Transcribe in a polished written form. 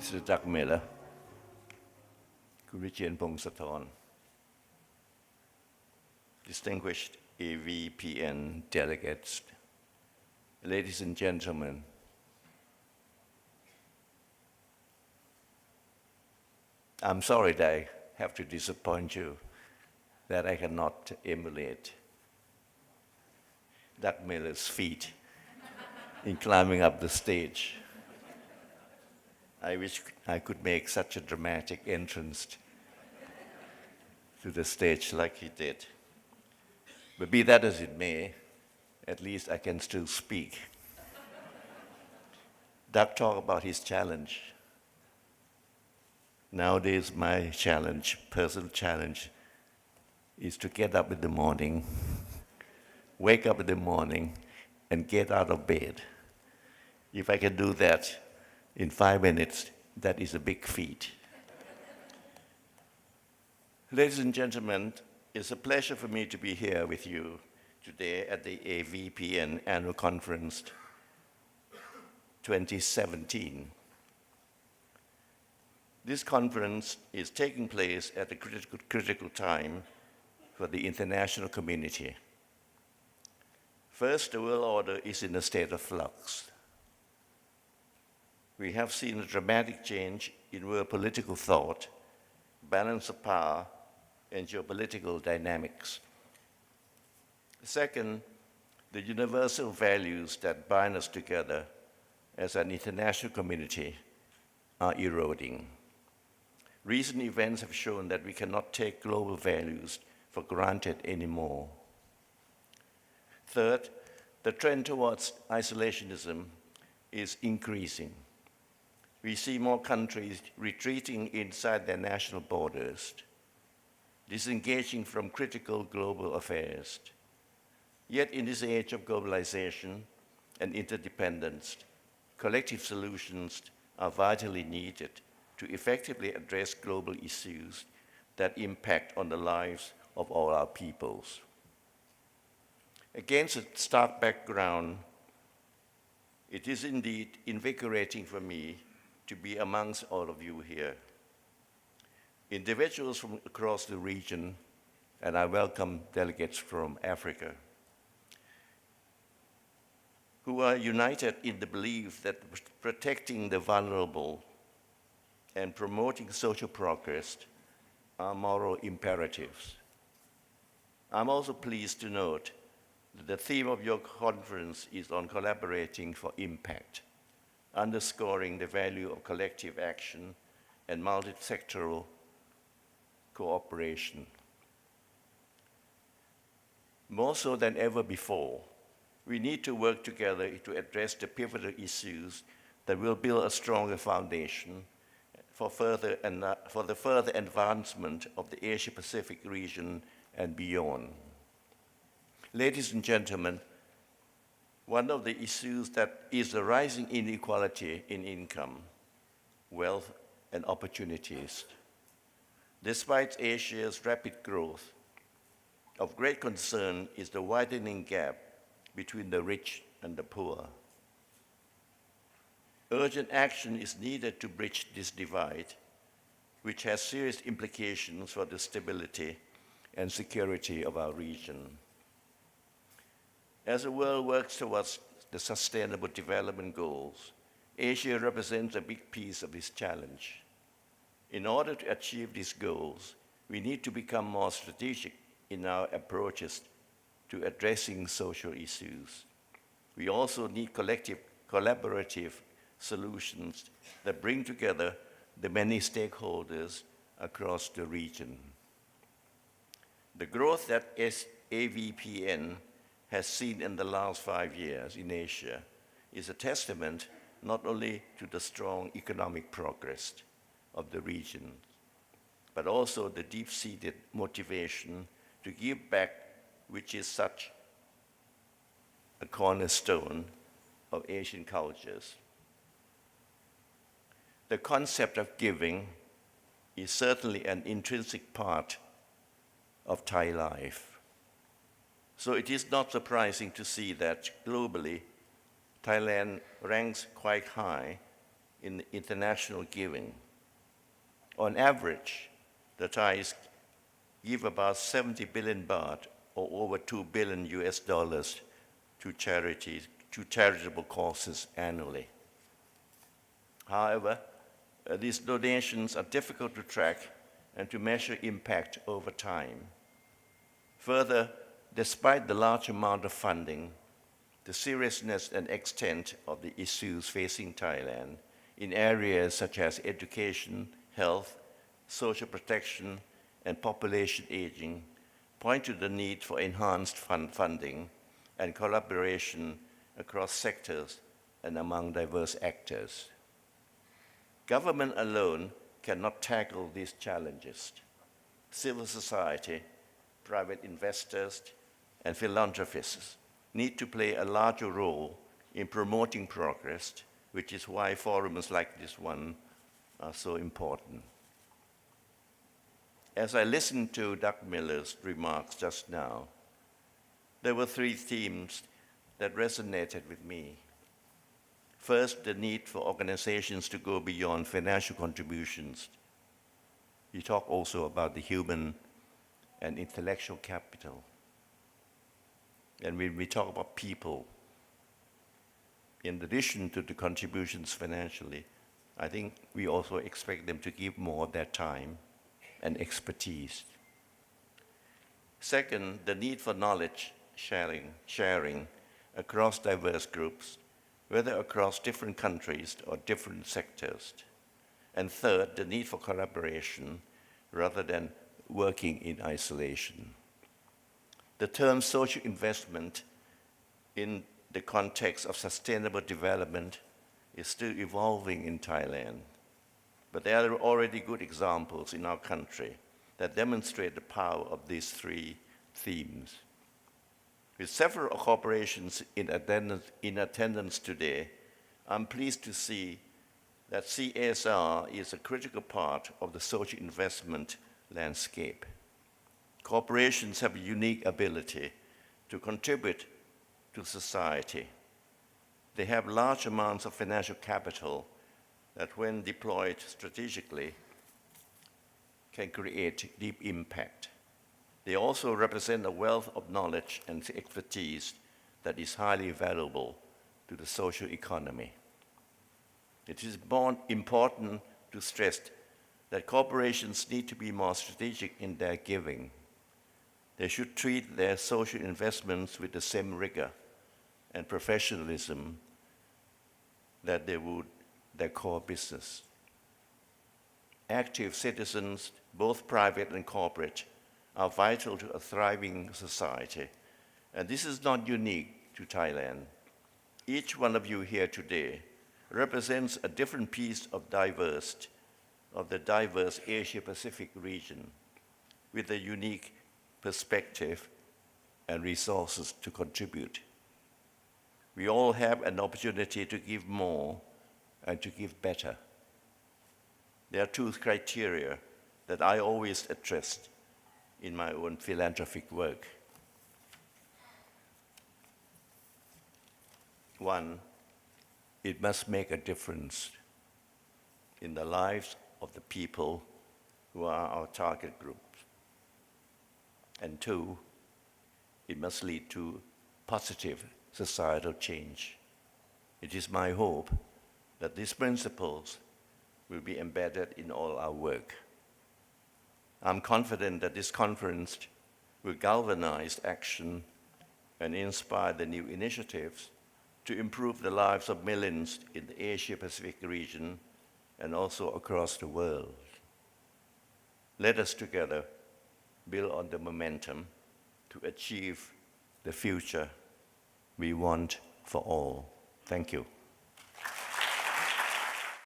Mr. Doug Miller, Kurichian Pongsathorn, distinguished AVPN delegates, ladies and gentlemen, I'm sorry that I have to disappoint you that I cannot emulate Doug Miller's feat in climbing up the stage. I wish I could make such a dramatic entrance to the stage like he did. But be that as it may, at least I can still speak. Doug talked about his challenge. Nowadays, my challenge, personal challenge, is to get up in the morning, wake up in the morning, and get out of bed. If I can do that in 5 minutes, that is a big feat. Ladies and gentlemen, it's a pleasure for me to be here with you today at the AVPN Annual Conference 2017. This conference is taking place at a critical time for the international community. First, the world order is in a state of flux. We have seen a dramatic change in world political thought, balance of power, and geopolitical dynamics. Second, the universal values that bind us together as an international community are eroding. Recent events have shown that we cannot take global values for granted anymore. Third, the trend towards isolationism is increasing. We see more countries retreating inside their national borders, disengaging from critical global affairs. Yet in this age of globalization and interdependence, collective solutions are vitally needed to effectively address global issues that impact on the lives of all our peoples. Against a stark background, it is indeed invigorating for me to be amongst all of you here. Individuals from across the region, and I welcome delegates from Africa, who are united in the belief that protecting the vulnerable and promoting social progress are moral imperatives. I'm also pleased to note that the theme of your conference is on collaborating for impact, underscoring the value of collective action and multi-sectoral cooperation. More so than ever before, we need to work together to address the pivotal issues that will build a stronger foundation for the further advancement of the Asia-Pacific region and beyond. Ladies and gentlemen, one of the issues that is the rising inequality in income, wealth, and opportunities. Despite Asia's rapid growth, of great concern is the widening gap between the rich and the poor. Urgent action is needed to bridge this divide, which has serious implications for the stability and security of our region. As the world works towards the Sustainable Development Goals, Asia represents a big piece of this challenge. In order to achieve these goals, we need to become more strategic in our approaches to addressing social issues. We also need collaborative solutions that bring together the many stakeholders across the region. The growth that AVPN has seen in the last 5 years in Asia is a testament not only to the strong economic progress of the region, but also the deep-seated motivation to give back, which is such a cornerstone of Asian cultures. The concept of giving is certainly an intrinsic part of Thai life. So it is not surprising to see that globally, Thailand ranks quite high in international giving. On average, the Thais give about 70 billion baht, or over 2 billion US dollars, to charities, to charitable causes annually. However, these donations are difficult to track and to measure impact over time. Further, despite the large amount of funding, the seriousness and extent of the issues facing Thailand in areas such as education, health, social protection, and population aging point to the need for enhanced funding and collaboration across sectors and among diverse actors. Government alone cannot tackle these challenges. Civil society, private investors, and philanthropists need to play a larger role in promoting progress, which is why forums like this one are so important. As I listened to Doug Miller's remarks just now, there were three themes that resonated with me. First, the need for organizations to go beyond financial contributions. You talk also about the human and intellectual capital. And when we talk about people, in addition to the contributions financially, I think we also expect them to give more of their time and expertise. Second, the need for knowledge sharing across diverse groups, whether across different countries or different sectors. And third, the need for collaboration rather than working in isolation. The term social investment in the context of sustainable development is still evolving in Thailand, but there are already good examples in our country that demonstrate the power of these three themes. With several corporations in attendance today, I'm pleased to see that CSR is a critical part of the social investment landscape. Corporations have a unique ability to contribute to society. They have large amounts of financial capital that, when deployed strategically, can create deep impact. They also represent a wealth of knowledge and expertise that is highly valuable to the social economy. It is important to stress that corporations need to be more strategic in their giving. They should treat their social investments with the same rigor and professionalism that they would their core business. Active citizens, both private and corporate, are vital to a thriving society, and this is not unique to Thailand. Each one of you here today represents a different piece of the diverse Asia-Pacific region with a unique perspective and resources to contribute. We all have an opportunity to give more and to give better. There are two criteria that I always address in my own philanthropic work. One, it must make a difference in the lives of the people who are our target group. And two, it must lead to positive societal change. It is my hope that these principles will be embedded in all our work. I'm confident that this conference will galvanize action and inspire the new initiatives to improve the lives of millions in the Asia-Pacific region and also across the world. Let us together build on the momentum to achieve the future we want for all. Thank you.